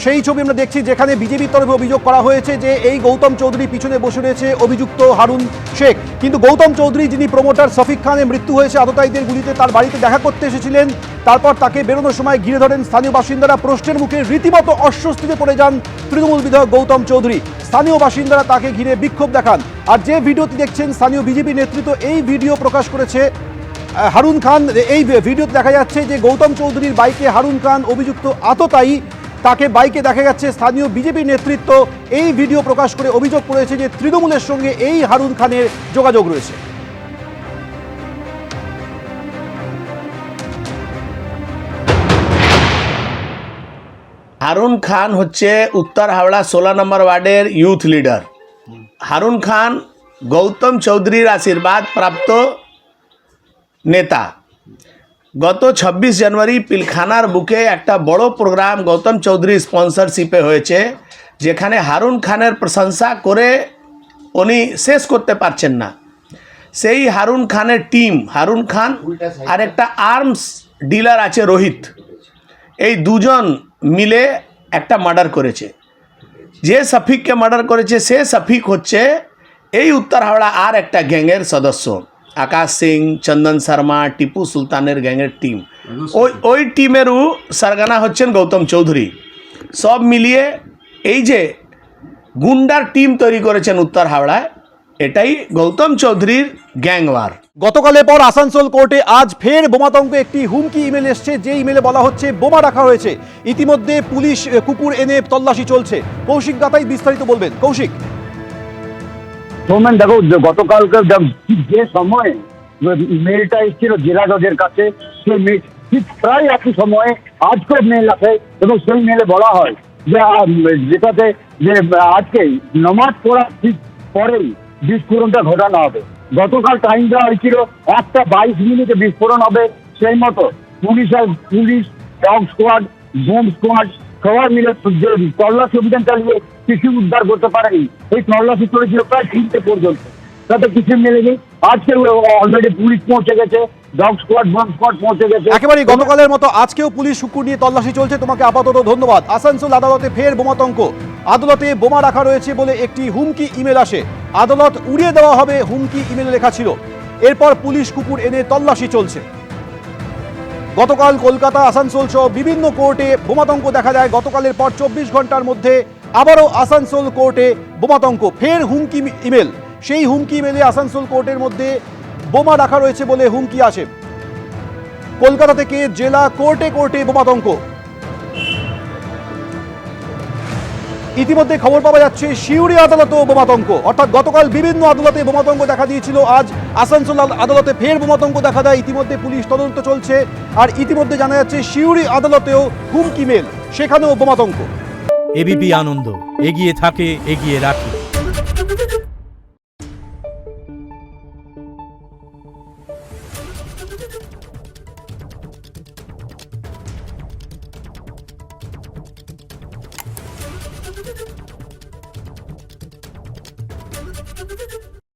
সেই ছবি আমরা দেখছি, যেখানে বিজেপির তরফে অভিযোগ করা হয়েছে যে এই গৌতম চৌধুরী পিছনে বসে রয়েছে অভিযুক্ত হারুন শেখ। কিন্তু গৌতম চৌধুরী, যিনি প্রমোটার শফিক খানের মৃত্যু হয়েছে আততায়ীদের গুলিতে, তার বাড়িতে দেখা করতে এসেছিলেন। তারপর তাকে বেরোনোর সময় ঘিরে ধরেন স্থানীয় বাসিন্দারা। প্রশ্নের মুখে রীতিমতো অস্বস্তিতে পড়ে যান তৃণমূল বিধায়ক গৌতম চৌধুরী। স্থানীয় বাসিন্দারা তাকে ঘিরে বিক্ষোভ দেখান। আর যে ভিডিওটি দেখছেন, স্থানীয় বিজেপি নেতৃত্ব এই ভিডিও প্রকাশ করেছে। হারুন খান, এই ভিডিওতে দেখা যাচ্ছে যে গৌতম চৌধুরীর বাইকে হারুন খান অভিযুক্ত আততায়ী, তাকে বাইকে দেখা যাচ্ছে। স্থানীয় বিজেপি নেতৃত্ব এই ভিডিও প্রকাশ করে অভিযোগ করেছে যে তৃণমূলের সঙ্গে এই হারুন খানের যোগাযোগ রয়েছে। হারুন খান হচ্ছে উত্তর হাওড়া 16 নম্বর ওয়ার্ডের ইউথ লিডার। হারুন খান গৌতম চৌধুরীর আশীর্বাদ প্রাপ্ত নেতা। গত 26 জানুয়ারি পিলখানার বুকে একটা বড় প্রোগ্রাম গৌতম চৌধুরী স্পন্সরশিপে হয়েছে, যেখানে হারুন খানের প্রশংসা করে উনি শেষ করতে পারছেন না। সেই হারুন খানের টিম, হারুন খান আর একটা আর্মস ডিলার আছে রোহিত, এই দুজন মিলে একটা মার্ডার করেছে। যে শফিককে মার্ডার করেছে সে শফিক হচ্ছে এই উত্তর হাওড়া আর একটা গ্যাংয়ের সদস্য, আকাশ সিং, চন্দন শর্মা, টিপু সুলতানের গ্যাংয়ের টিম। ওই টিমেরও সরগনা হচ্ছেন গৌতম চৌধুরী। সব মিলিয়ে এই যে গুন্ডার টিম তৈরি করেছেন উত্তর হাওড়ায়, এটাই গৌতম চৌধুরীর গ্যাংওয়ার। গতকালের পর আসানসোল কোর্টে আজ ফের বোমাতঙ্কে একটি হুমকি ইমেল এসছে, যে ইমেলে বলা হচ্ছে বোমা রাখা হয়েছে। ইতিমধ্যে পুলিশ কুকুর এনে তল্লাশি চলছে। কৌশিক দাতাই বিস্তারিত বলবেন। কৌশিক। সোমেন, দেখো, গতকালকে যে সময় মেলটা এসেছিল জেলা জজের কাছে, সেই মেল ঠিক প্রায় একই সময়ে আজকেও মেল আছে, এবং সেই মেলে বলা হয় যে যেটাতে যে আজকে নমাজ পড়ার ঠিক পরেই বিস্ফোরণটা ঘটানো হবে। গতকাল টাইম দেওয়া হয়েছিল 1:22 বিস্ফোরণ হবে। সেই মতো police, dog squad, bomb squad সবাই মিলে তল্লাশি অভিযান চালিয়ে কিছু উদ্ধার করতে পারেনি। এই তল্লাশি চলেছিল প্রায় 3টে পর্যন্ত, তাতে কিছু মেলেনি। আজকে অলরেডি পুলিশ পৌঁছে গেছে, ডগ স্কোয়াড, বোম স্কোয়াড পৌঁছে গেছে। একেবারে গতকালের মতো আজকেও পুলিশ কুকুর নিয়ে তল্লাশি চলছে। তোমাকে আপাতত ধন্যবাদ। আসানসোল আদালতে ফের বোমাতঙ্ক। আদালতে বোমা রাখা রয়েছে বলে একটি হুমকি ইমেল আসে। আদালত উড়িয়ে দেওয়া হবে হুমকি ইমেলে লেখা ছিল। এরপর পুলিশ কুকুর এনে তল্লাশি চলছে। গতকাল কলকাতা, আসানসোল সহ বিভিন্ন কোর্টে বোমাতঙ্ক দেখা যায়। গতকালের পর 24 ঘন্টার মধ্যে আবারও আসানসোল কোর্টে বোমাতঙ্ক। ফের হুমকি ইমেল। সেই হুমকি ইমেলে আসানসোল কোর্টের মধ্যে বোমা রাখা রয়েছে বলে হুমকি আসে। কলকাতা থেকে জেলা কোর্টে কোর্টে বোমাতঙ্ক। ইতিমধ্যে খবর পাওয়া যাচ্ছে সিউড়ি আদালতেও বোমাতঙ্ক। অর্থাৎ গতকাল বিভিন্ন আদালতে বোমাতঙ্ক দেখা দিয়েছিল, আজ আসানসোল আদালতে ফের বোমাতঙ্ক দেখা দেয়। ইতিমধ্যে পুলিশ তদন্ত চলছে। আর ইতিমধ্যে জানা যাচ্ছে সিউড়ি আদালতেও হুমকি মেল, সেখানেও বোমাতঙ্ক। এবিপি আনন্দ, এগিয়ে থাকে, এগিয়ে রাখে।